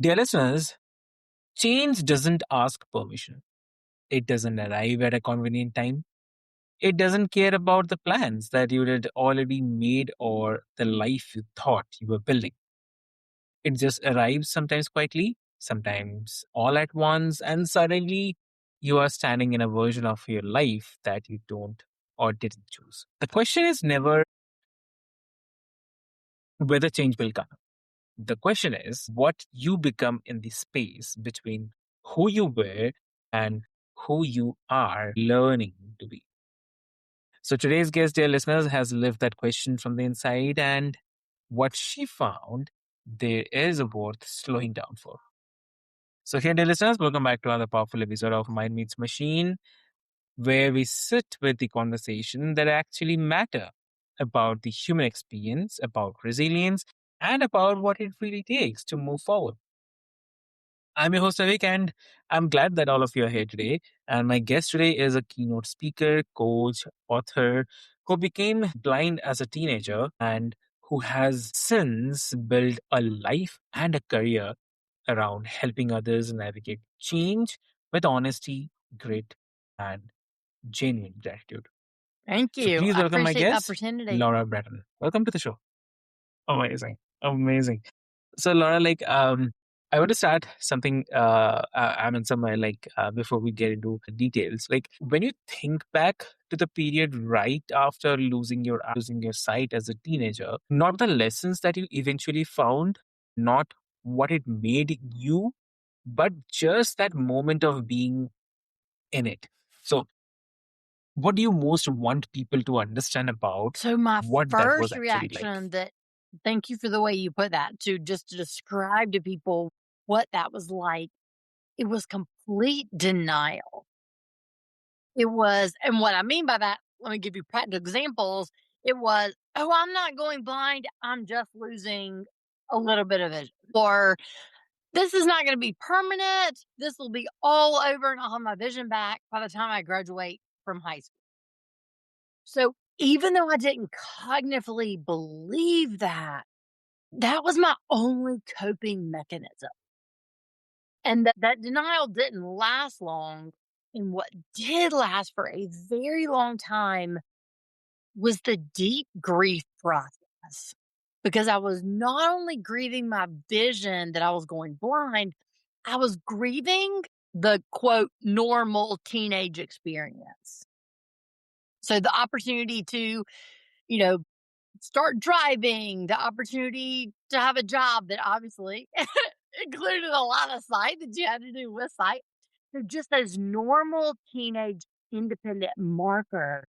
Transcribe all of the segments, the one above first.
Dear listeners, change doesn't ask permission. It doesn't arrive at a convenient time. It doesn't care about the plans that you had already made or the life you thought you were building. It just arrives sometimes quietly, sometimes all at once, and suddenly you are standing in a version of your life that you don't or didn't choose. The question is never whether change will come. The question is what you become in the space between who you were and who you are learning to be. So today's guest, dear listeners, has lived that question from the inside, and what she found there is worth slowing down for. So, here, dear listeners, welcome back to another powerful episode of Mind Meets Machine, where we sit with the conversation that actually matter about the human experience, about resilience, and about what it really takes to move forward. I'm your host, Avik, and I'm glad that all of you are here today. And my guest today is a keynote speaker, coach, author who became blind as a teenager and who has since built a life and a career around helping others navigate change with honesty, grit, and genuine gratitude. Thank So you. please I welcome my appreciate the guest, opportunity. Laura Breton. Welcome to the show. Amazing. Amazing. So Laura, I want to start something somewhere before we get into the details. Like when you think back to the period right after losing your sight as a teenager, not the lessons that you eventually found, not what it made you, but just that moment of being in it. So what do you most want people to understand about So my what that was first actually like? reaction thank you for the way you put that, to just to describe to people what that was like. It was complete denial. It was, and what I mean by that, let me give you practical examples. It was, oh, I'm not going blind. I'm just losing a little bit of vision. Or this is not going to be permanent. This will be all over and I'll have my vision back by the time I graduate from high school. So even though I didn't cognitively believe that, that was my only coping mechanism. And that denial didn't last long. And what did last for a very long time was the deep grief process. Because I was not only grieving my vision that I was going blind, I was grieving the quote normal teenage experience. So the opportunity to, you know, start driving, the opportunity to have a job that obviously included a lot of sight that you had to do with sight. So just those normal teenage independent marker,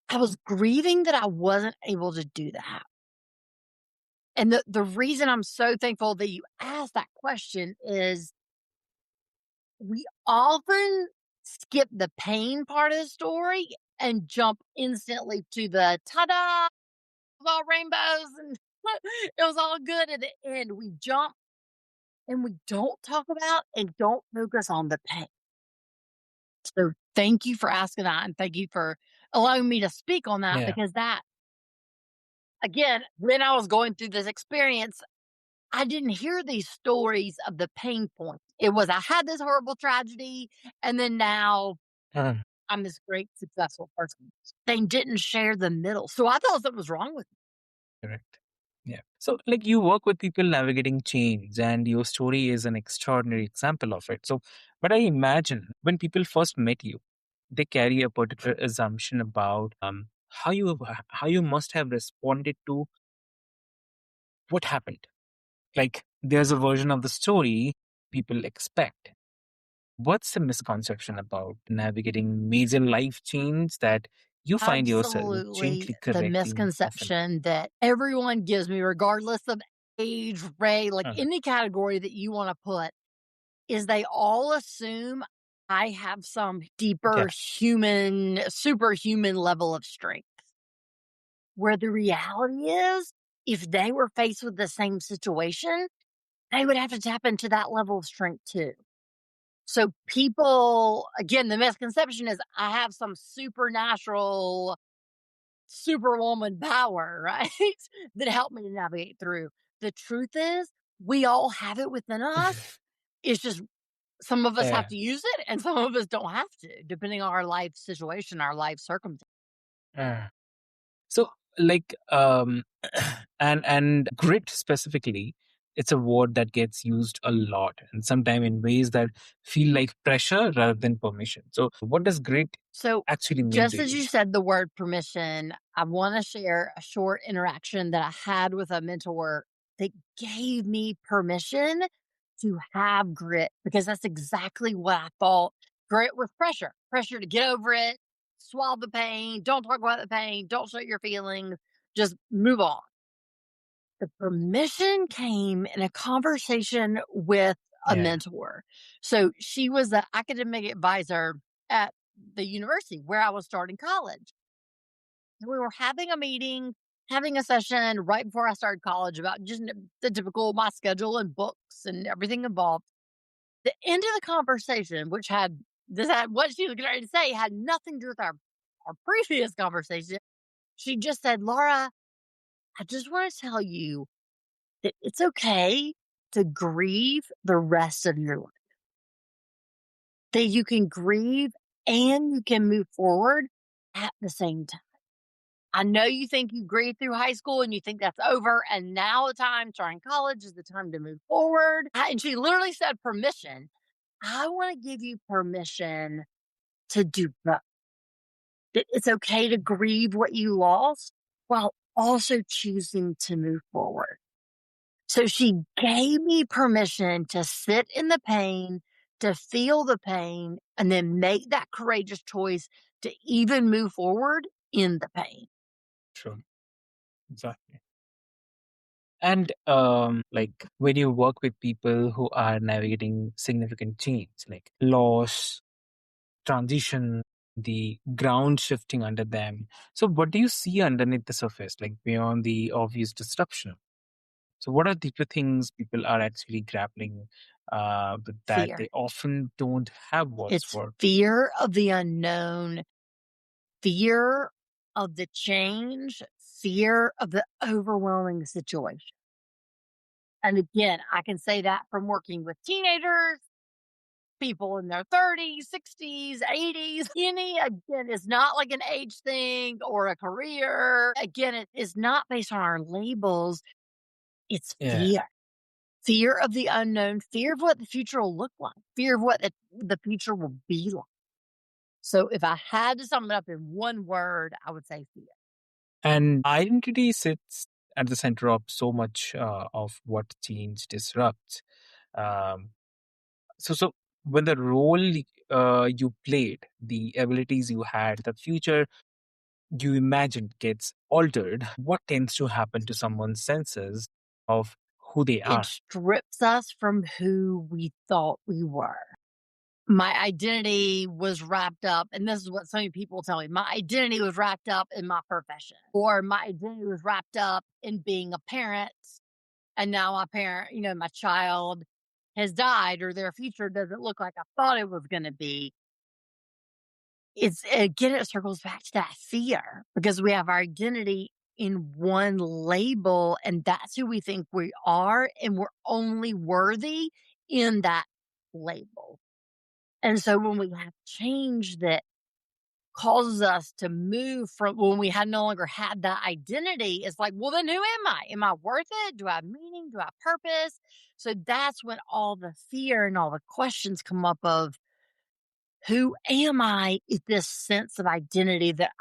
I was grieving that I wasn't able to do that. And the reason I'm so thankful that you asked that question is we often skip the pain part of the story and jump instantly to the ta-da, all rainbows and it was all good at the end. We jump and we don't talk about and don't focus on the pain. So thank you for asking that. And thank you for allowing me to speak on that Yeah. because that, again, when I was going through this experience, I didn't hear these stories of the pain point. It was, I had this horrible tragedy and then now Uh, I'm this great, successful person. They didn't share the middle. So I thought something was wrong with me. Correct. Yeah. So, like, you work with people navigating change, and your story is an extraordinary example of it. So, but I imagine when people first met you, they carry a particular assumption about how you must have responded to what happened. Like, there's a version of the story people expect. What's the misconception about navigating major life change that you find yourself Absolutely gently the correcting often? misconception that everyone gives me, regardless of age, race, like Uh, any category that you want to put, is they all assume I have some deeper yeah. human, superhuman level of strength. Where the reality is, if they were faced with the same situation, they would have to tap into that level of strength too. So people, again, the misconception is I have some supernatural superwoman power, right? That helped me to navigate through. The truth is, We all have it within us. It's just some of us have Yeah. to use it and some of us don't have to, depending on our life situation, our life circumstance. Yeah. So, like, and grit specifically, it's a word that gets used a lot, and sometimes in ways that feel like pressure rather than permission. So, what does grit So, actually mean to just as you? you said the word permission, I want to share a short interaction that I had with a mentor that gave me permission to have grit because that's exactly what I thought. Grit was pressure, pressure to get over it, swallow the pain, don't talk about the pain, don't show your feelings, just move on. The permission came in a conversation with a Yeah. mentor. So she was the academic advisor at the university where I was starting college. And we were having a meeting, having a session right before I started college about just the typical my schedule and books and everything involved. The end of the conversation, which had this had what she was getting ready to say had nothing to do with our previous conversation. She just said, Laura, I just want to tell you that it's okay to grieve the rest of your life. That you can grieve and you can move forward at the same time. I know you think you grieved through high school and you think that's over, and now the time starting college is the time to move forward. And she literally said permission. I want to give you permission to do both. That it's okay to grieve what you lost while also choosing to move forward. So she gave me permission to sit in the pain, to feel the pain, and then make that courageous choice to even move forward in the pain. Sure. Exactly. And like when you work with people who are navigating significant change, like loss, transition, the ground shifting under them. So, what do you see underneath the surface, like beyond the obvious disruption? So, what are the things people are actually grappling with that Fear. they often don't have words It's for? fear of the unknown, fear of the change, fear of the overwhelming situation. And again, I can say that from working with teenagers, people in their 30s, 60s, 80s. Any, again, is not like an age thing or a career. Again, it is not based on our labels. It's Yeah. fear. Fear of the unknown, fear of what the future will look like, fear of what the future will be like. So if I had to sum it up in one word, I would say fear. And identity sits at the center of so much of what change disrupts. Um, so when the role you played, the abilities you had, the future you imagined gets altered, what tends to happen to someone's senses of who they It are? strips us from who we thought we were. My identity was wrapped up, and this is what so many people tell me. My identity was wrapped up in my profession, or my identity was wrapped up in being a parent. And now my parent, my child has died, or their future doesn't look like I thought it was going to be. It's again, it circles back to that fear because we have our identity in one label, and that's who we think we are, and we're only worthy in that label. And so when we have change that causes us to move from when we had no longer had that identity, it's like, well, then who am I? Am I worth it? Do I have meaning? Do I have purpose? So that's when all the fear and all the questions come up of who am I if this sense of identity that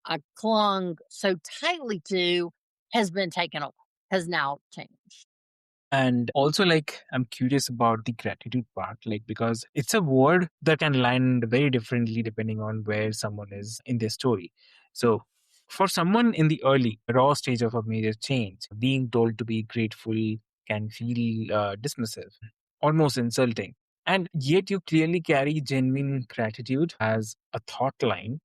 I clung so tightly to has been taken away, has now changed. And also, like, I'm curious about the gratitude part, like, because it's a word that can land very differently depending on where someone is in their story. So, for someone in the early, raw stage of a major change, being told to be grateful can feel dismissive, almost insulting. And yet, you clearly carry genuine gratitude as a thought line.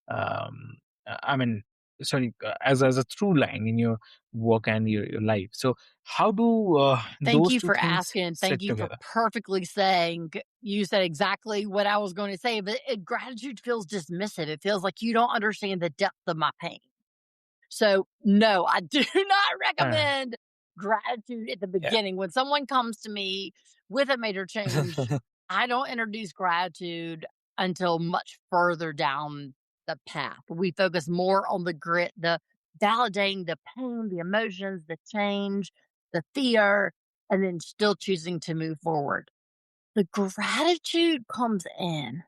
Um, I mean, sorry, as a through line in your work and your life. So, how do Thank those you two for things asking. Thank sit you for together? perfectly saying you said exactly what I was going to say, but gratitude feels dismissive. It feels like you don't understand the depth of my pain. So, no, I do not Uh, recommend gratitude at the Yeah. beginning. When someone comes to me with a major change, I don't introduce gratitude until much further down the path. We focus more on the grit, the validating the pain, the emotions, the change, the fear, and then still choosing to move forward. The gratitude comes in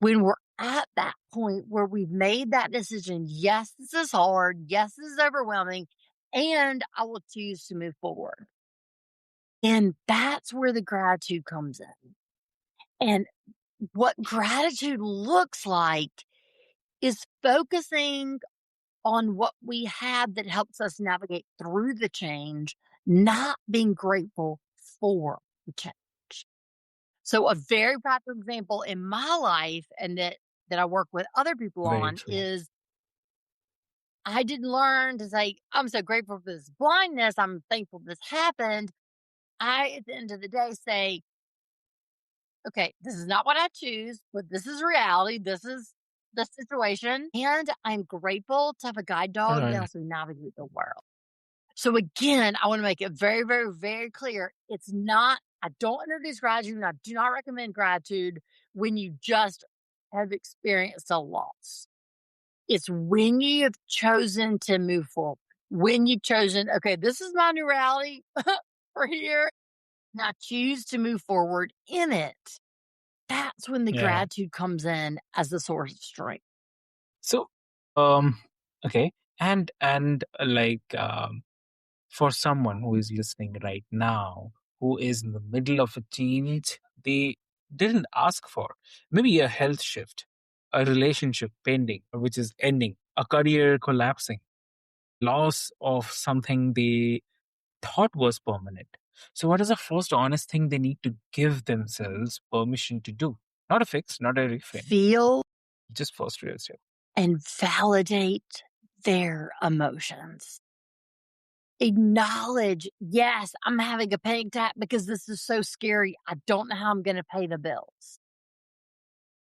when we're at that point where we've made that decision. Yes, this is hard. Yes, this is overwhelming. And I will choose to move forward. And that's where the gratitude comes in. And what gratitude looks like is focusing on what we have that helps us navigate through the change, not being grateful for the change. So a very practical example in my life and that I work with other people Very on true. is I didn't learn to say, I'm so grateful for this blindness. I'm thankful this happened. I, at the end of the day, say, okay, this is not what I choose, but this is reality. This is the situation. And I'm grateful to have a guide dog that Right. helps me navigate the world. So again, I want to make it very, very, very clear. It's not, I don't introduce gratitude and I do not recommend gratitude when you just have experienced a loss. It's when you have chosen to move forward, when you've chosen, okay, this is my new reality for here. And I choose to move forward in it. That's when the Yeah. gratitude comes in as the source of strength. So, um, okay, and for someone who is listening right now, who is in the middle of a change they didn't ask for, maybe a health shift, a relationship pending, which is ending, a career collapsing, loss of something they thought was permanent. So, what is the first honest thing they need to give themselves permission to do? Not a fix, not a reframe, Feel just first real step. and validate their emotions. Acknowledge, yes, I'm having a panic attack because this is so scary. I don't know how I'm going to pay the bills.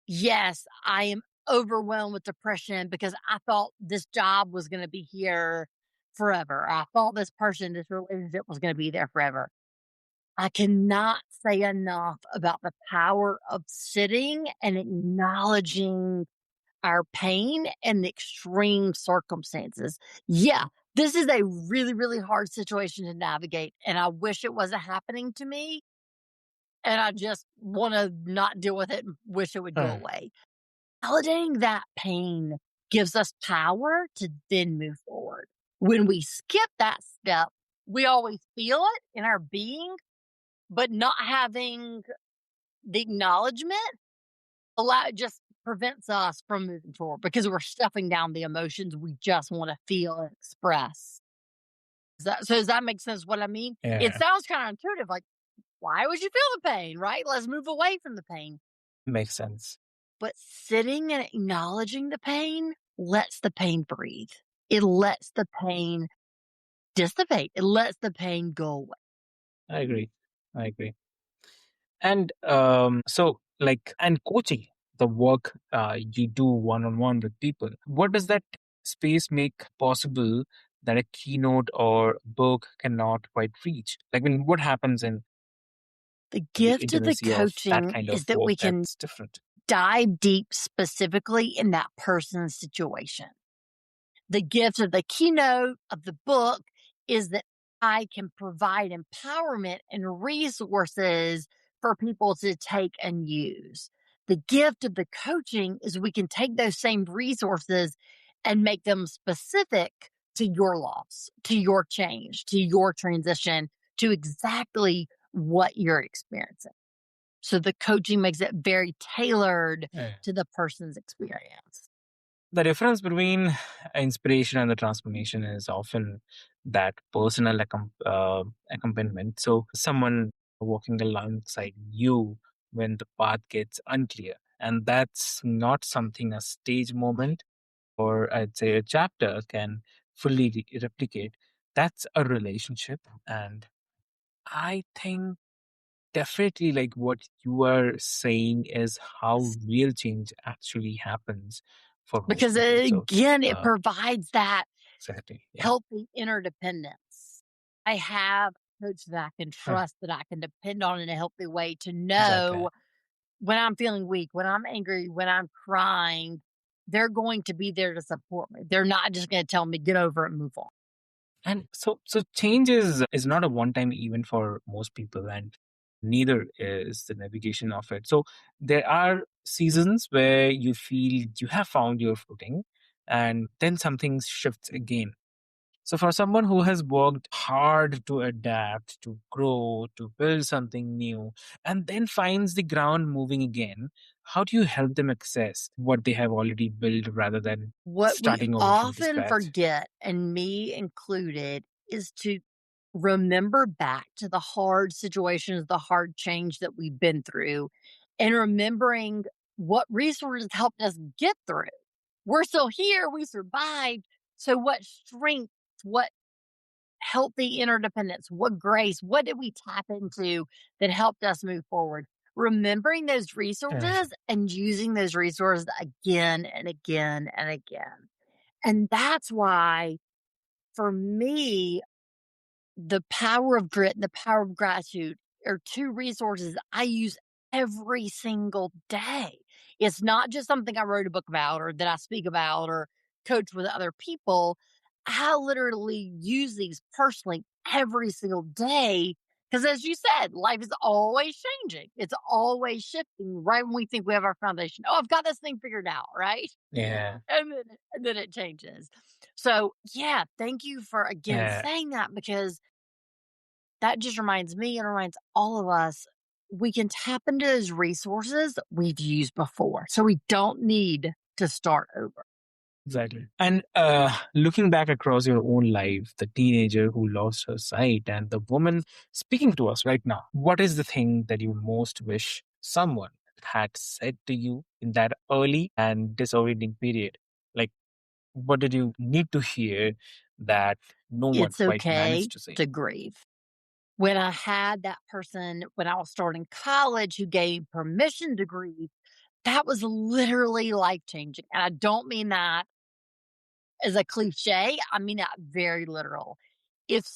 Yes, I am overwhelmed with depression because I thought this job was going to be here forever. I thought this person, this relationship was going to be there forever. I cannot say enough about the power of sitting and acknowledging our pain and the extreme circumstances. Yeah, this is a really, really hard situation to navigate. And I wish it wasn't happening to me. And I just want to not deal with it and wish it would go Right. away. Validating that pain gives us power to then move forward. When we skip that step, we always feel it in our being, but not having the acknowledgement allow just prevents us from moving forward because we're stuffing down the emotions we just want to feel and express. Does that make sense what I mean? It Yeah, sounds counterintuitive, like, why would you feel the pain, right? Let's move away from the pain. makes sense. But sitting and acknowledging the pain lets the pain breathe. It lets the pain dissipate. It lets the pain go away. I agree. I agree. And and coaching, the work you do one on one with people, what does that space make possible that a keynote or book cannot quite reach? Like, when what happens in The the gift of the intimacy of that coaching kind is of that work we can that's different? dive deep specifically in that person's situation. The gift of the keynote of the book is that I can provide empowerment and resources for people to take and use. The gift of the coaching is we can take those same resources and make them specific to your loss, to your change, to your transition, to exactly what you're experiencing. So the coaching makes it very tailored Yeah. to the person's experience. The difference between inspiration and the transformation is often that personal accompaniment. So, someone walking alongside you when the path gets unclear. And that's not something a stage moment or I'd say a chapter can fully replicate. That's a relationship. And I think definitely, like, what you are saying is how real change actually happens for most Because people. So, again, it uh, provides that exactly. Yeah. healthy interdependence. I have a coach that I can Uh, trust, that I can depend on in a healthy way to exactly. know when I'm feeling weak, when I'm angry, when I'm crying, they're going to be there to support me. They're not just going to tell me, get over it and move on. And so change is not a one time event for most people, and neither is the navigation of it. So there are seasons where you feel you have found your footing, and then something shifts again. So for someone who has worked hard to adapt, to grow, to build something new, and then finds the ground moving again, how do you help them access what they have already built rather than What we starting over from the often scratch? forget, and me included, is to remember back to the hard situations, the hard change that we've been through, and remembering what resources helped us get through. We're still here, we survived. So, what strength, what healthy interdependence, what grace, what did we tap into that helped us move forward? Remembering those Uh, resources and using those resources again and again and again. And that's why, for me, the power of grit and the power of gratitude are two resources I use every single day. It's not just something I wrote a book about or that I speak about or coach with other people. I literally use these personally every single day because, as you said, life is always changing. It's always shifting right when we think we have our foundation. Oh, I've got this thing figured out, right? yeah, And then it changes. So, yeah, thank you for again yeah, saying that because that just reminds me and reminds all of us we can tap into those resources that we've used before. So we don't need to start over. exactly. And looking back across your own life, the teenager who lost her sight and the woman speaking to us right now, what is the thing that you most wish someone had said to you in that early and disorienting period? Like, what did you need to hear that no one It's quite okay managed to say? to grieve. When I had that person when I was starting college who gave permission to grieve, that was literally life changing. And I don't mean that as a cliche, I mean that very literal. If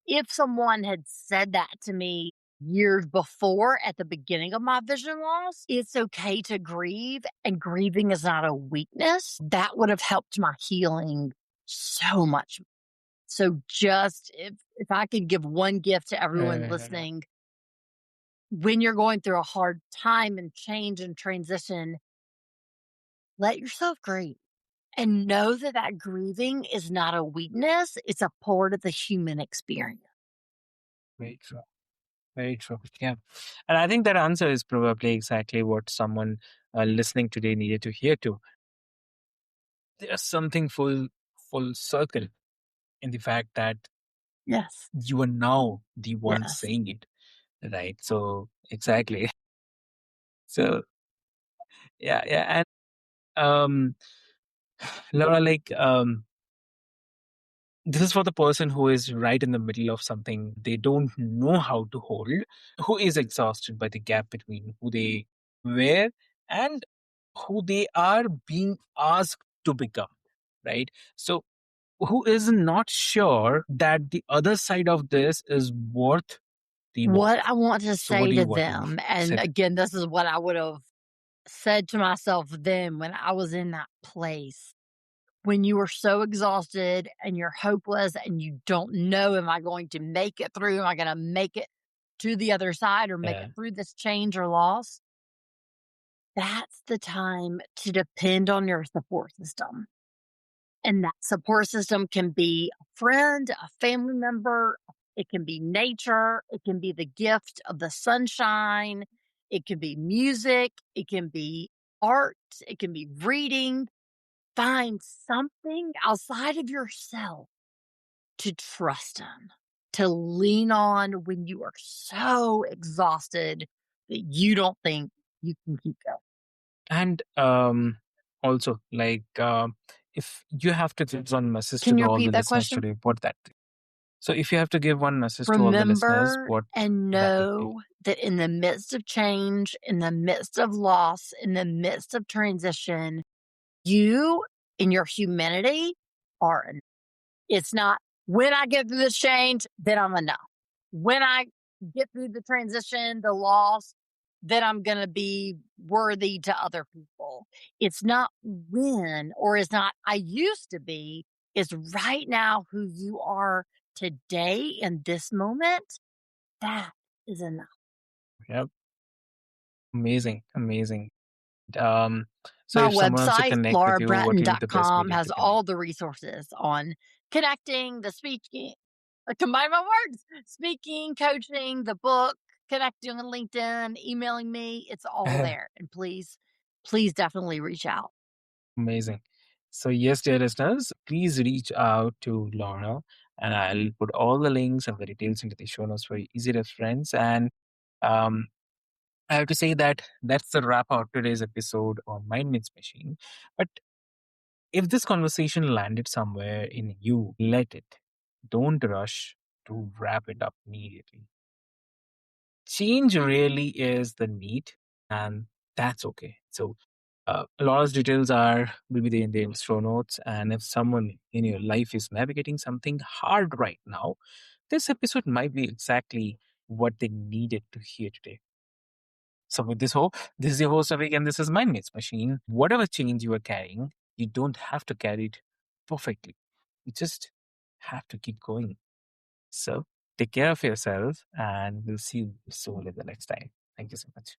if someone had said that to me years before at the beginning of my vision loss, it's okay to grieve and grieving is not a weakness. That would have helped my healing so much. So just if I could give one gift to everyone Uh, listening, when you're going through a hard time and change and transition, let yourself grieve and know that that grieving is not a weakness. It's a part of the human experience. very true. Very true. Yeah. And I think that answer is probably exactly what someone listening today needed to hear too. There's something full circle in the fact that Yes. you are now the one Yes. saying it, right? So exactly. So yeah, yeah. And um Laura, like this is for the person who is right in the middle of something they don't know how to hold, who is exhausted by the gap between who they were and who they are being asked to become, right? So who is not sure that the other side of this is worth the walk. What I want to So what say do you to want to them, say and that? again, this is what I would have said to myself then when I was in that place. When you are so exhausted and you're hopeless and you don't know, am I going to make it through? Am I going to make it to the other side or make Yeah. it through this change or loss? That's the time to depend on your support system. And that support system can be a friend, a family member, it can be nature, it can be the gift of the sunshine, it can be music, it can be art, it can be reading. Find something outside of yourself to trust in, to lean on when you are so exhausted that you don't think you can keep going. And also like if you have to give one message to Can you all the repeat that listeners question? today, what that so if you have to give one message to all the listeners, Remember what and that would be? know that in the midst of change, in the midst of loss, in the midst of transition, you in your humanity are enough. It's not When I get through this change, then I'm enough. When I get through the transition, the loss, then I'm going to be worthy to other people. It's not when, or it's not I used to be. It's right now who you are today in this moment. That is enough. Yep. Amazing. Amazing. Um, so My if someone wants to website, connect with you, what will be the best laurabratton.com, medium has to connect? all the resources on connecting, the speaking, combine my words, speaking, coaching, the book, connecting on LinkedIn, emailing me. It's all there. And please, please definitely reach out. Amazing. So yes, dear listeners, please reach out to Laura, and I'll put all the links and the details into the show notes for easy reference. And um, I have to say that that's the wrap of today's episode on Mind Meets Machine. But if this conversation landed somewhere in you, let it. Don't rush to wrap it up immediately. Change really is the need, and that's okay. So a lot of details are will be there in the show notes. And if someone in your life is navigating something hard right now, this episode might be exactly what they needed to hear today. So with this hope, this is your host Avik, and this is Mind Mates Machine. Whatever change you are carrying, you don't have to carry it perfectly. You just have to keep going. So take care of yourself, and we'll see you soon in the next time. Thank you so much.